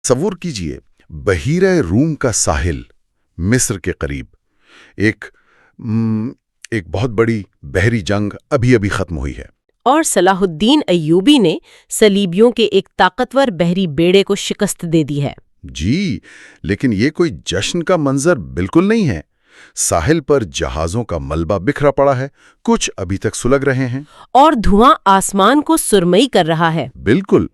تصور کیجئے بحیرہ روم کا ساحل مصر کے قریب ایک بہت بڑی بحری جنگ ابھی ختم ہوئی ہے، اور صلاح الدین ایوبی نے صلیبیوں کے ایک طاقتور بحری بیڑے کو شکست دے دی ہے۔ جی، لیکن یہ کوئی جشن کا منظر بالکل نہیں ہے۔ ساحل پر جہازوں کا ملبہ بکھرا پڑا ہے، کچھ ابھی تک سلگ رہے ہیں، اور دھواں آسمان کو سرمئی کر رہا ہے۔ بالکل،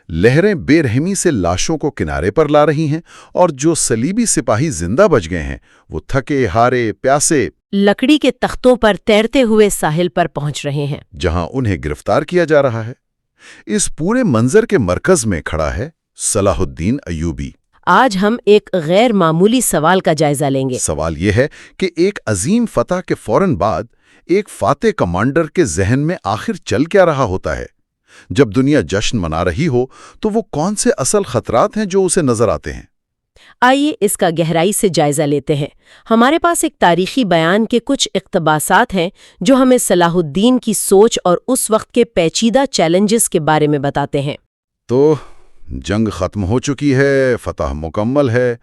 لہریں بے رحمی سے لاشوں کو کنارے پر لا رہی ہیں، اور جو صلیبی سپاہی زندہ بچ گئے ہیں وہ تھکے ہارے پیاسے لکڑی کے تختوں پر تیرتے ہوئے ساحل پر پہنچ رہے ہیں، جہاں انہیں گرفتار کیا جا رہا ہے۔ اس پورے منظر کے مرکز میں کھڑا ہے صلاح الدین ایوبی۔ آج ہم ایک غیر معمولی سوال کا جائزہ لیں گے۔ سوال یہ ہے کہ ایک عظیم فتح کے فوراً بعد ایک فاتح کمانڈر کے ذہن میں آخر چل کیا رہا ہوتا ہے؟ جب دنیا جشن منا رہی ہو تو وہ کون سے اصل خطرات ہیں جو اسے نظر آتے ہیں؟ آئیے اس کا گہرائی سے جائزہ لیتے ہیں۔ ہمارے پاس ایک تاریخی بیان کے کچھ اقتباسات ہیں جو ہمیں صلاح الدین کی سوچ اور اس وقت کے پیچیدہ چیلنجز کے بارے میں بتاتے ہیں۔ تو جنگ ختم ہو چکی ہے، فتح مکمل ہے۔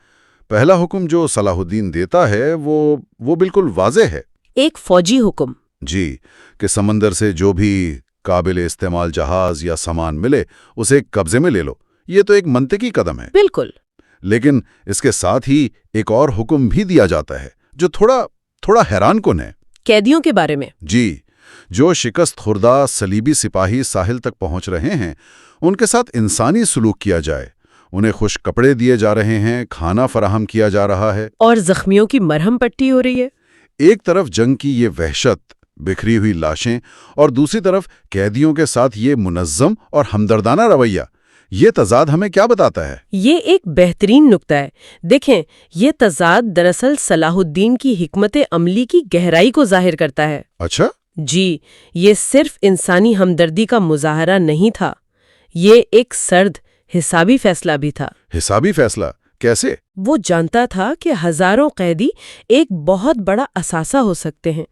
پہلا حکم جو صلاح الدین دیتا ہے وہ بالکل واضح ہے۔ ایک فوجی حکم۔ جی، کہ سمندر سے جو بھی قابل استعمال جہاز یا سامان ملے اسے قبضے میں لے لو۔ یہ تو ایک منطقی قدم ہے۔ بالکل۔ لیکن اس کے ساتھ ہی ایک اور حکم بھی دیا جاتا ہے جو تھوڑا حیران کن ہے۔ قیدیوں کے بارے میں۔ جی، جو شکست خوردہ صلیبی سپاہی ساحل تک پہنچ رہے ہیں ان کے ساتھ انسانی سلوک کیا جائے۔ انہیں خشک کپڑے دیے جا رہے ہیں، کھانا فراہم کیا جا رہا ہے، اور زخمیوں کی مرہم پٹی ہو رہی ہے۔ ایک طرف جنگ کی یہ وحشت، بکھری ہوئی لاشیں، اور دوسری طرف قیدیوں کے ساتھ یہ منظم اور ہمدردانہ رویہ۔ یہ تضاد ہمیں کیا بتاتا ہے؟ یہ ایک بہترین نکتہ ہے۔ دیکھیں، یہ تضاد دراصل صلاح الدین کی حکمت عملی کی گہرائی کو ظاہر کرتا ہے۔ اچھا؟ جی، یہ صرف انسانی ہمدردی کا مظاہرہ نہیں تھا، یہ ایک سرد، حسابی فیصلہ بھی تھا۔ حسابی فیصلہ کیسے؟ وہ جانتا تھا کہ ہزاروں قیدی ایک بہت بڑا اثاثہ ہو سکتے ہیں،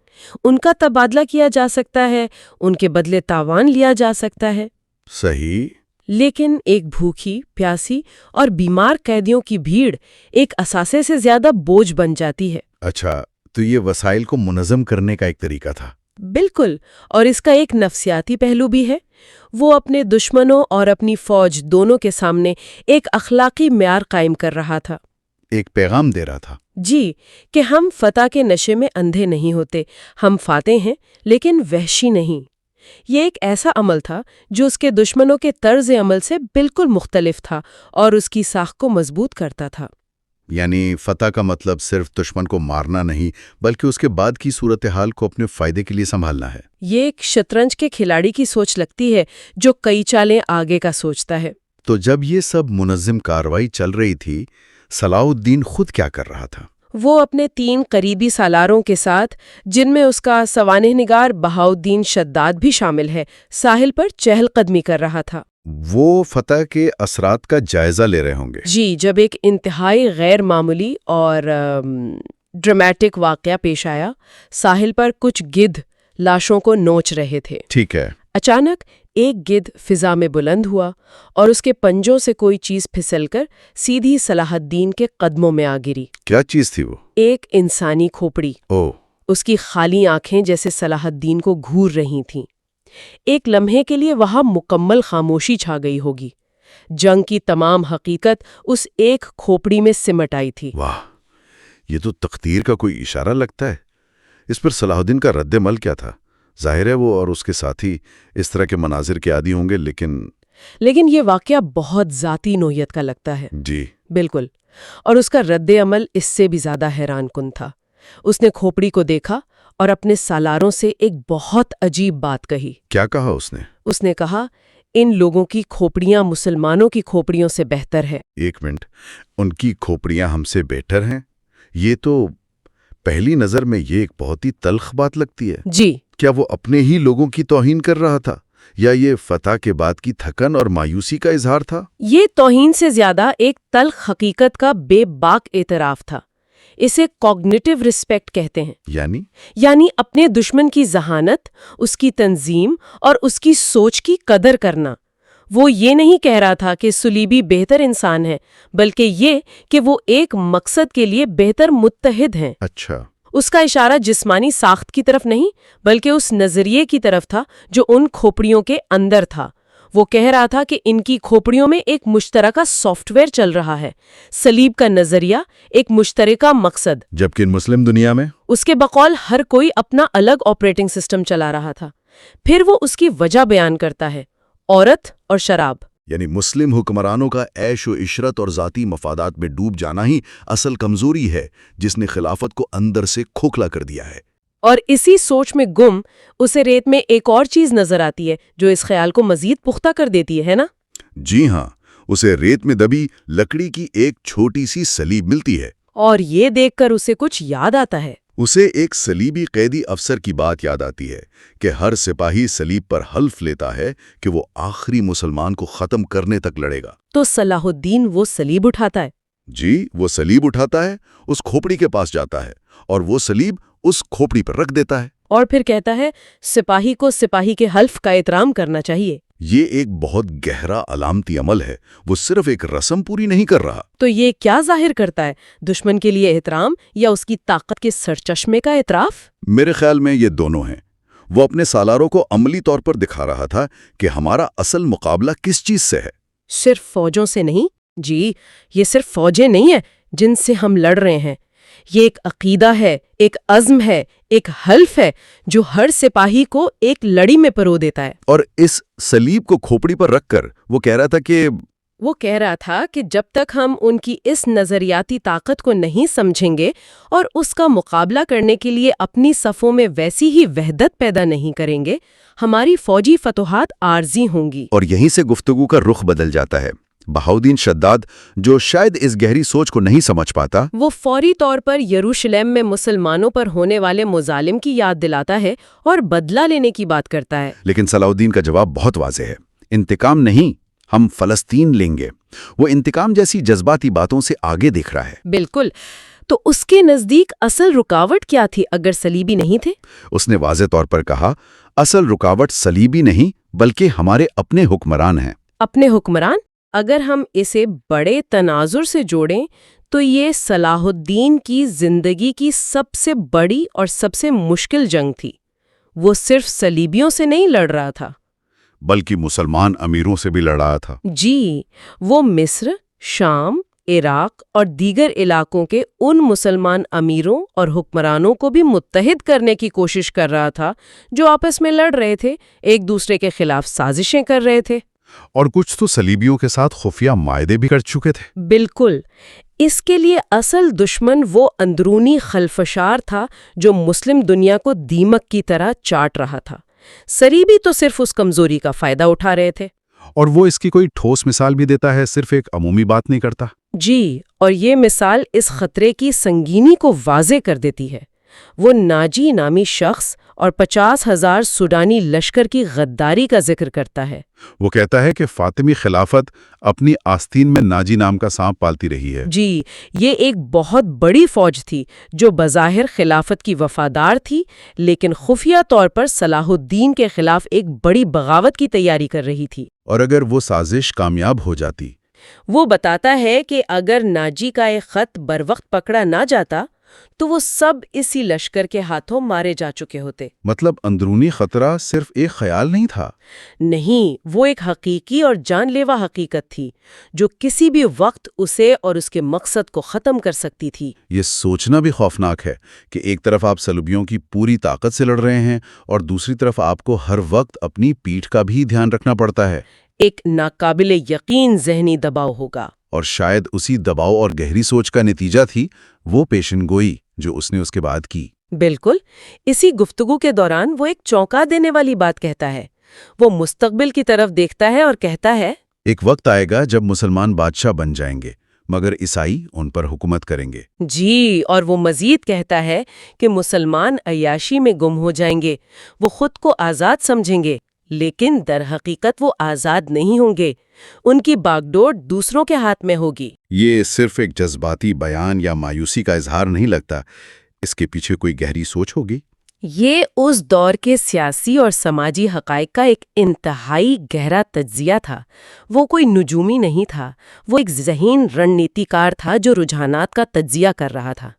ان کا تبادلہ کیا جا سکتا ہے، ان کے بدلے تاوان لیا جا سکتا ہے۔ صحیح۔ لیکن ایک بھوکی، پیاسی اور بیمار قیدیوں کی بھیڑ ایک اثاثے سے زیادہ بوجھ بن جاتی ہے۔ اچھا، تو یہ وسائل کو منظم کرنے کا ایک طریقہ تھا۔ بالکل، اور اس کا ایک نفسیاتی پہلو بھی ہے۔ وہ اپنے دشمنوں اور اپنی فوج دونوں کے سامنے ایک اخلاقی معیار قائم کر رہا تھا۔ ایک پیغام دے رہا تھا۔ جی، کہ ہم فتح کے نشے میں اندھے نہیں ہوتے، ہم فاتح ہیں لیکن وحشی نہیں۔ یہ ایک ایسا عمل تھا جو اس کے دشمنوں کے طرز عمل سے بالکل مختلف تھا اور اس کی ساکھ کو مضبوط کرتا تھا۔ یعنی فتح کا مطلب صرف دشمن کو مارنا نہیں بلکہ اس کے بعد کی صورتحال کو اپنے فائدے کے لیے سنبھالنا ہے۔ یہ ایک شطرنج کے کھلاڑی کی سوچ لگتی ہے جو کئی چالیں آگے کا سوچتا ہے۔ تو جب یہ سب منظم کارروائی چل رہی تھی، صلاح الدین خود کیا کر رہا تھا؟ وہ اپنے 3 قریبی سالاروں کے ساتھ، جن میں اس کا سوانح نگار بہاؤالدین شداد بھی شامل ہے، ساحل پر چہل قدمی کر رہا تھا۔ وہ فتح کے اثرات کا جائزہ لے رہے ہوں گے۔ جی، جب ایک انتہائی غیر معمولی اور ڈرامیٹک واقعہ پیش آیا۔ ساحل پر کچھ گدھ لاشوں کو نوچ رہے تھے۔ ٹھیک ہے۔ اچانک ایک گدھ فضا میں بلند ہوا اور اس کے پنجوں سے کوئی چیز پھسل کر سیدھی صلاح الدین کے قدموں میں آ گری۔ کیا چیز تھی وہ؟ ایک انسانی کھوپڑی۔ اس کی خالی آنکھیں جیسے صلاح الدین کو گھور رہی تھیں۔ ایک لمحے کے لیے وہاں مکمل خاموشی چھا گئی ہوگی۔ جنگ کی تمام حقیقت اس ایک کھوپڑی میں سمٹ آئی تھی۔ واہ، یہ تو تقدیر کا کوئی اشارہ لگتا ہے۔ اس پر صلاح الدین کا رد عمل کیا تھا؟ ظاہر ہے وہ اور اس کے ساتھی اس طرح کے مناظر کے عادی ہوں گے، لیکن یہ واقعہ بہت ذاتی نوعیت کا لگتا ہے۔ جی بالکل، اور اس کا رد عمل اس سے بھی زیادہ حیران کن تھا۔ اس نے کھوپڑی کو دیکھا اور اپنے سالاروں سے ایک بہت عجیب بات کہی۔ کیا کہا اس نے؟ اس نے کہا، ان لوگوں کی کھوپڑیاں مسلمانوں کی کھوپڑیوں سے بہتر ہے۔ ایک منٹ، ان کی کھوپڑیاں ہم سے بہتر ہیں؟ یہ تو پہلی نظر میں یہ ایک بہت ہی تلخ بات لگتی ہے۔ جی، کیا وہ اپنے ہی لوگوں کی توہین کر رہا تھا یا یہ فتح کے بعد کی تھکن اور مایوسی کا اظہار تھا؟ یہ توہین سے زیادہ ایک تلخ حقیقت کا بے باک اعتراف تھا۔ اسے کوگنیٹو رسپیکٹ کہتے ہیں۔ یعنی اپنے دشمن کی ذہانت، اس کی تنظیم اور اس کی سوچ کی قدر کرنا۔ وہ یہ نہیں کہہ رہا تھا کہ صلیبی بہتر انسان ہے، بلکہ یہ کہ وہ ایک مقصد کے لیے بہتر متحد ہیں۔ اچھا، اس کا اشارہ جسمانی ساخت کی طرف نہیں، بلکہ اس نظریے کی طرف تھا جو ان کھوپڑیوں کے اندر تھا۔ وہ کہہ رہا تھا کہ ان کی کھوپڑیوں میں ایک مشترکہ سافٹ ویئر چل رہا ہے، صلیب کا نظریہ، ایک مشترکہ مقصد، جبکہ مسلم دنیا میں اس کے بقول ہر کوئی اپنا الگ آپریٹنگ سسٹم چلا رہا تھا۔ پھر وہ اس کی وجہ بیان کرتا ہے، عورت اور شراب۔ یعنی مسلم حکمرانوں کا عیش و عشرت اور ذاتی مفادات میں ڈوب جانا ہی اصل کمزوری ہے جس نے خلافت کو اندر سے کھوکھلا کر دیا ہے۔ اور اسی سوچ میں گم اسے ریت میں ایک اور چیز نظر آتی ہے جو اس خیال کو مزید پختہ کر دیتی ہے نا؟ جی ہاں، اسے ریت میں دبی لکڑی کی ایک چھوٹی سی صلیب ملتی ہے، اور یہ دیکھ کر اسے کچھ یاد آتا ہے۔ اسے ایک صلیبی قیدی افسر کی بات یاد آتی ہے کہ ہر سپاہی صلیب پر حلف لیتا ہے کہ وہ آخری مسلمان کو ختم کرنے تک لڑے گا۔ تو صلاح الدین وہ صلیب اٹھاتا ہے۔ جی، وہ صلیب اٹھاتا ہے، اس کھوپڑی کے پاس جاتا ہے اور وہ صلیب اس کھوپڑی پر رکھ دیتا ہے، اور پھر کہتا ہے سپاہی کو سپاہی کے حلف کا احترام کرنا چاہیے۔ یہ ایک بہت گہرا علامتی عمل ہے، وہ صرف ایک رسم پوری نہیں کر رہا۔ تو یہ کیا ظاہر کرتا ہے؟ دشمن کے لیے احترام یا اس کی طاقت کے سرچشمے کا اعتراف؟ میرے خیال میں یہ دونوں ہیں۔ وہ اپنے سالاروں کو عملی طور پر دکھا رہا تھا کہ ہمارا اصل مقابلہ کس چیز سے ہے۔ صرف فوجوں سے نہیں جی، یہ صرف فوجیں نہیں ہیں جن سے ہم لڑ رہے ہیں، یہ ایک عقیدہ ہے، ایک عزم ہے، ایک حلف ہے جو ہر سپاہی کو ایک لڑی میں پرو دیتا ہے۔ اور اس صلیب کو کھوپڑی پر رکھ کر وہ کہہ رہا تھا کہ جب تک ہم ان کی اس نظریاتی طاقت کو نہیں سمجھیں گے اور اس کا مقابلہ کرنے کے لیے اپنی صفوں میں ویسی ہی وحدت پیدا نہیں کریں گے، ہماری فوجی فتوحات عارضی ہوں گی۔ اور یہیں سے گفتگو کا رخ بدل جاتا ہے۔ بہاؤالدین شداد، جو شاید اس گہری سوچ کو نہیں سمجھ پاتا، وہ فوری طور پر یروشلم میں مسلمانوں پر ہونے والے مظالم کی یاد دلاتا ہے اور بدلہ لینے کی بات کرتا ہے۔ لیکن صلاح الدین کا جواب بہت واضح ہے، انتقام نہیں، ہم فلسطین لیں گے۔ وہ انتقام جیسی جذباتی باتوں سے آگے دیکھ رہا ہے۔ بالکل۔ تو اس کے نزدیک اصل رکاوٹ کیا تھی اگر صلیبی نہیں تھے؟ اس نے واضح طور پر کہا، اصل رکاوٹ صلیبی نہیں بلکہ ہمارے اپنے حکمران ہیں۔ اپنے حکمران؟ اگر ہم اسے بڑے تناظر سے جوڑیں تو یہ صلاح الدین کی زندگی کی سب سے بڑی اور سب سے مشکل جنگ تھی۔ وہ صرف صلیبیوں سے نہیں لڑ رہا تھا بلکہ مسلمان امیروں سے بھی لڑ رہا تھا۔ جی، وہ مصر، شام، عراق اور دیگر علاقوں کے ان مسلمان امیروں اور حکمرانوں کو بھی متحد کرنے کی کوشش کر رہا تھا جو آپس میں لڑ رہے تھے، ایک دوسرے کے خلاف سازشیں کر رہے تھے۔ اور کچھ تو صلیبیوں کے ساتھ خفیہ معاہدے بھی کر چکے تھے۔ بالکل۔ اس کے لیے اصل دشمن وہ اندرونی خلفشار تھا جو مسلم دنیا کو دیمک کی طرح چاٹ رہا تھا۔ صلیبی تو صرف اس کمزوری کا فائدہ اٹھا رہے تھے۔ اور وہ اس کی کوئی ٹھوس مثال بھی دیتا ہے، صرف ایک عمومی بات نہیں کرتا۔ جی، اور یہ مثال اس خطرے کی سنگینی کو واضح کر دیتی ہے۔ وہ ناجی نامی شخص اور 50,000 سوڈانی لشکر کی غداری کا ذکر کرتا ہے۔ وہ کہتا ہے کہ فاطمی خلافت اپنی آستین میں ناجی نام کا سانپ پالتی رہی ہے۔ جی، یہ ایک بہت بڑی فوج تھی جو بظاہر خلافت کی وفادار تھی، لیکن خفیہ طور پر صلاح الدین کے خلاف ایک بڑی بغاوت کی تیاری کر رہی تھی۔ اور اگر وہ سازش کامیاب ہو جاتی، وہ بتاتا ہے کہ اگر ناجی کا ایک خط بروقت پکڑا نہ جاتا تو وہ سب اسی لشکر کے ہاتھوں مارے جا چکے ہوتے۔ مطلب اندرونی خطرہ صرف ایک خیال نہیں تھا۔ نہیں، وہ ایک حقیقی اور جان لیوا حقیقت تھی جو کسی بھی وقت اسے اور اس کے مقصد کو ختم کر سکتی تھی۔ یہ سوچنا بھی خوفناک ہے کہ ایک طرف آپ صلیبیوں کی پوری طاقت سے لڑ رہے ہیں اور دوسری طرف آپ کو ہر وقت اپنی پیٹھ کا بھی دھیان رکھنا پڑتا ہے۔ ایک ناقابل یقین ذہنی دباؤ ہوگا۔ اور شاید اسی دباؤ اور گہری سوچ کا نتیجہ تھی وہ پیشن گوئی جو اس نے اس کے بعد کی۔ بالکل۔ اسی گفتگو کے دوران وہ ایک چونکا دینے والی بات کہتا ہے۔ وہ مستقبل کی طرف دیکھتا ہے اور کہتا ہے، ایک وقت آئے گا جب مسلمان بادشاہ بن جائیں گے مگر عیسائی ان پر حکومت کریں گے۔ جی، اور وہ مزید کہتا ہے کہ مسلمان عیاشی میں گم ہو جائیں گے، وہ خود کو آزاد سمجھیں گے، لیکن در حقیقت وہ آزاد نہیں ہوں گے، ان کی باغ ڈور دوسروں کے ہاتھ میں ہوگی۔ یہ صرف ایک جذباتی بیان یا مایوسی کا اظہار نہیں لگتا، اس کے پیچھے کوئی گہری سوچ ہوگی۔ یہ اس دور کے سیاسی اور سماجی حقائق کا ایک انتہائی گہرا تجزیہ تھا۔ وہ کوئی نجومی نہیں تھا، وہ ایک ذہین رننیتی کار تھا جو رجحانات کا تجزیہ کر رہا تھا۔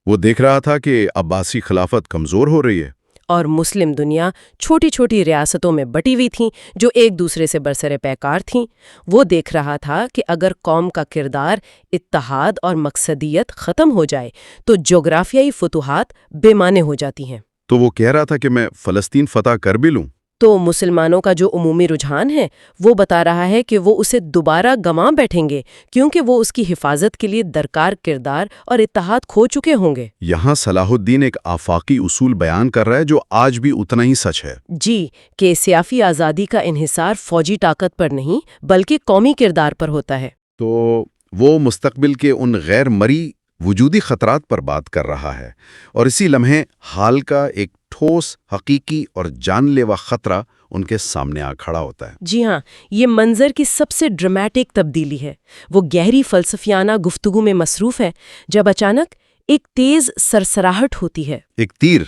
وہ دیکھ رہا تھا کہ عباسی خلافت کمزور ہو رہی ہے اور مسلم دنیا چھوٹی چھوٹی ریاستوں میں بٹی ہوئی تھیں جو ایک دوسرے سے برسر پیکار تھیں۔ وہ دیکھ رہا تھا کہ اگر قوم کا کردار، اتحاد اور مقصدیت ختم ہو جائے تو جغرافیائی فتوحات بے معنی ہو جاتی ہیں۔ تو وہ کہہ رہا تھا کہ میں فلسطین فتح کر بھی لوں۔ تو مسلمانوں کا جو عمومی رجحان ہے وہ بتا رہا ہے کہ وہ اسے دوبارہ گنوا بیٹھیں گے کیونکہ وہ اس کی حفاظت کے لیے درکار کردار اور اتحاد کھو چکے ہوں گے۔ یہاں صلاح الدین ایک آفاقی اصول بیان کر رہا ہے جو آج بھی اتنا ہی سچ ہے۔ جی، کہ سیاسی آزادی کا انحصار فوجی طاقت پر نہیں بلکہ قومی کردار پر ہوتا ہے۔ تو وہ مستقبل کے ان غیر مرئی وجودی خطرات پر بات کر رہا ہے، اور اسی لمحے حال کا ایک ٹھوس، حقیقی اور جان لیوا خطرہ ان کے سامنے آ کھڑا ہوتا ہے۔ جی ہاں، یہ منظر کی سب سے ڈرامیٹک تبدیلی ہے۔ وہ گہری فلسفیانہ گفتگو میں مصروف ہے جب اچانک ایک تیز سرسراہٹ ہوتی ہے، ایک تیر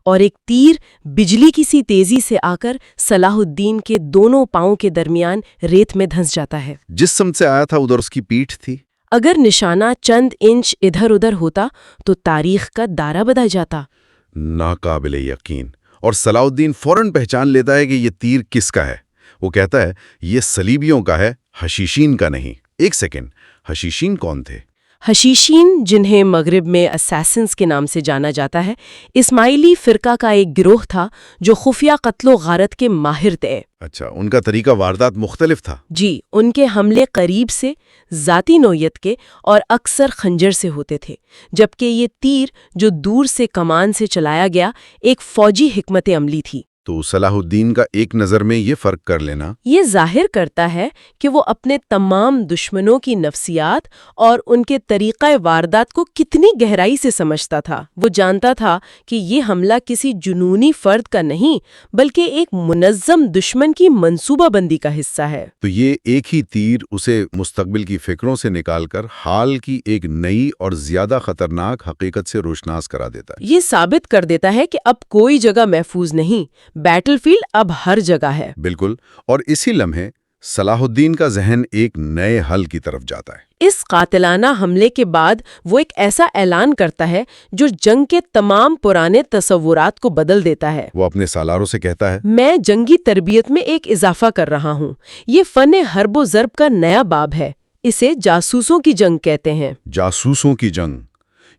اور ایک تیر بجلی کی سی تیزی سے آ کر صلاح الدین کے دونوں پاؤں کے درمیان ریت میں دھنس جاتا ہے۔ جس سمت سے آیا تھا ادھر اس کی پیٹھ تھی۔ اگر نشانہ چند انچ ادھر ادھر ہوتا تو تاریخ کا دائرہ بدل جاتا۔ ناقابل یقین۔ اور صلاح الدین فوراً پہچان لیتا ہے کہ یہ تیر کس کا ہے۔ وہ کہتا ہے یہ صلیبیوں کا ہے، حشیشین کا نہیں۔ ایک سیکنڈ، حشیشین کون تھے؟ حشیشین، جنہیں مغرب میں اسیسنز کے نام سے جانا جاتا ہے، اسماعیلی فرقہ کا ایک گروہ تھا جو خفیہ قتل و غارت کے ماہر تھے۔ اچھا، ان کا طریقہ واردات مختلف تھا۔ جی، ان کے حملے قریب سے، ذاتی نوعیت کے اور اکثر خنجر سے ہوتے تھے، جبکہ یہ تیر جو دور سے کمان سے چلایا گیا ایک فوجی حکمت عملی تھی۔ تو صلاح الدین کا ایک نظر میں یہ فرق کر لینا یہ ظاہر کرتا ہے کہ وہ اپنے تمام دشمنوں کی نفسیات اور ان کے طریقہ واردات کو کتنی گہرائی سے سمجھتا تھا۔ وہ جانتا تھا کہ یہ حملہ کسی جنونی فرد کا نہیں بلکہ ایک منظم دشمن کی منصوبہ بندی کا حصہ ہے۔ تو یہ ایک ہی تیر اسے مستقبل کی فکروں سے نکال کر حال کی ایک نئی اور زیادہ خطرناک حقیقت سے روشناس کرا دیتا ہے۔ یہ ثابت کر دیتا ہے کہ اب کوئی جگہ محفوظ نہیں، بیٹل فیلڈ اب ہر جگہ ہے۔ بالکل، اور اسی لمحے صلاح الدین کا ذہن ایک نئے حل کی طرف جاتا ہے۔ اس قاتلانہ حملے کے بعد وہ ایک ایسا اعلان کرتا ہے جو جنگ کے تمام پرانے تصورات کو بدل دیتا ہے۔ وہ اپنے سالاروں سے کہتا ہے، میں جنگی تربیت میں ایک اضافہ کر رہا ہوں۔ یہ فن حرب و ضرب کا نیا باب ہے۔ اسے جاسوسوں کی جنگ کہتے ہیں۔ جاسوسوں کی جنگ،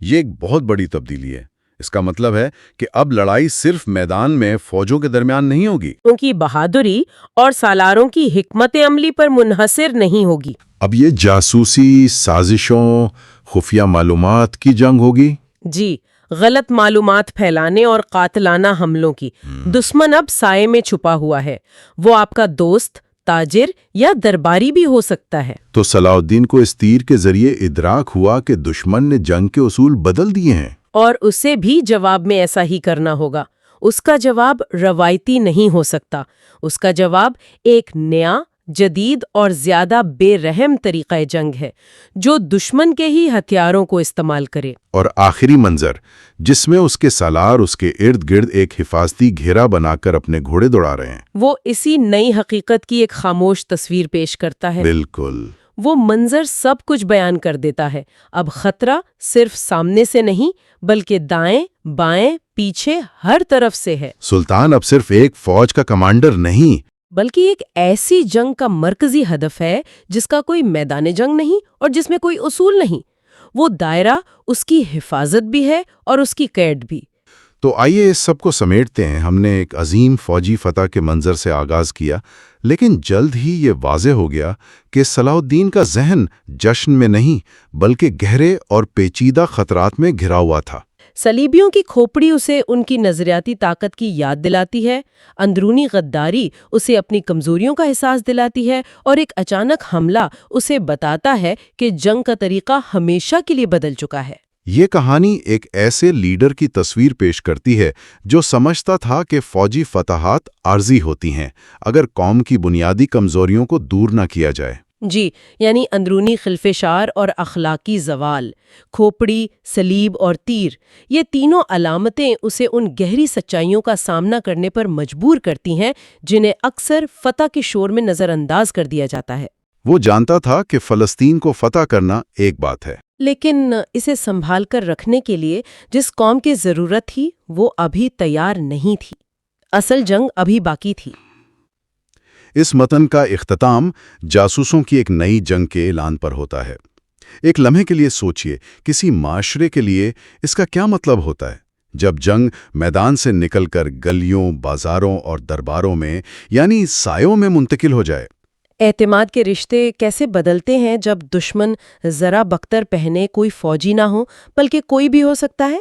یہ ایک بہت بڑی تبدیلی ہے۔ اس کا مطلب ہے کہ اب لڑائی صرف میدان میں فوجوں کے درمیان نہیں ہوگی، ان کی بہادری اور سالاروں کی حکمت عملی پر منحصر نہیں ہوگی۔ اب یہ جاسوسی سازشوں، خفیہ معلومات کی جنگ ہوگی۔ جی، غلط معلومات پھیلانے اور قاتلانہ حملوں کی۔ دشمن اب سائے میں چھپا ہوا ہے۔ وہ آپ کا دوست، تاجر یا درباری بھی ہو سکتا ہے۔ تو صلاح الدین کو اس تیر کے ذریعے ادراک ہوا کہ دشمن نے جنگ کے اصول بدل دیے ہیں، اور اسے بھی جواب میں ایسا ہی کرنا ہوگا۔ اس کا جواب روایتی نہیں ہو سکتا۔ اس کا جواب ایک نیا، جدید اور زیادہ بے رحم طریقہ جنگ ہے جو دشمن کے ہی ہتھیاروں کو استعمال کرے۔ اور آخری منظر جس میں اس کے سالار اس کے ارد گرد ایک حفاظتی گھیرا بنا کر اپنے گھوڑے دوڑا رہے ہیں، وہ اسی نئی حقیقت کی ایک خاموش تصویر پیش کرتا ہے۔ بالکل۔ وہ منظر سب کچھ بیان کر دیتا ہے۔ اب خطرہ صرف سامنے سے نہیں بلکہ دائیں، بائیں، پیچھے، ہر طرف سے ہے۔ سلطان اب صرف ایک فوج کا کمانڈر نہیں بلکہ ایک ایسی جنگ کا مرکزی ہدف ہے جس کا کوئی میدان جنگ نہیں اور جس میں کوئی اصول نہیں۔ وہ دائرہ اس کی حفاظت بھی ہے اور اس کی قید بھی۔ تو آئیے اس سب کو سمیٹتے ہیں۔ ہم نے ایک عظیم فوجی فتح کے منظر سے آغاز کیا، لیکن جلد ہی یہ واضح ہو گیا کہ صلاح الدین کا ذہن جشن میں نہیں بلکہ گہرے اور پیچیدہ خطرات میں گھرا ہوا تھا۔ صلیبیوں کی کھوپڑی اسے ان کی نظریاتی طاقت کی یاد دلاتی ہے، اندرونی غداری اسے اپنی کمزوریوں کا احساس دلاتی ہے، اور ایک اچانک حملہ اسے بتاتا ہے کہ جنگ کا طریقہ ہمیشہ کے لیے بدل چکا ہے۔ یہ کہانی ایک ایسے لیڈر کی تصویر پیش کرتی ہے جو سمجھتا تھا کہ فوجی فتحات عارضی ہوتی ہیں اگر قوم کی بنیادی کمزوریوں کو دور نہ کیا جائے۔ جی، یعنی اندرونی خلفشار اور اخلاقی زوال، کھوپڑی، صلیب اور تیر، یہ تینوں علامتیں اسے ان گہری سچائیوں کا سامنا کرنے پر مجبور کرتی ہیں جنہیں اکثر فتح کے شور میں نظر انداز کر دیا جاتا ہے۔ وہ جانتا تھا کہ فلسطین کو فتح کرنا ایک بات ہے، لیکن اسے سنبھال کر رکھنے کے لیے جس قوم کی ضرورت تھی وہ ابھی تیار نہیں تھی۔ اصل جنگ ابھی باقی تھی۔ اس متن کا اختتام جاسوسوں کی ایک نئی جنگ کے اعلان پر ہوتا ہے۔ ایک لمحے کے لیے سوچئے، کسی معاشرے کے لیے اس کا کیا مطلب ہوتا ہے جب جنگ میدان سے نکل کر گلیوں، بازاروں اور درباروں میں یعنی سایوں میں منتقل ہو جائے؟ اعتماد کے رشتے کیسے بدلتے ہیں جب دشمن ذرا بختر پہنے کوئی فوجی نہ ہو بلکہ کوئی بھی ہو سکتا ہے؟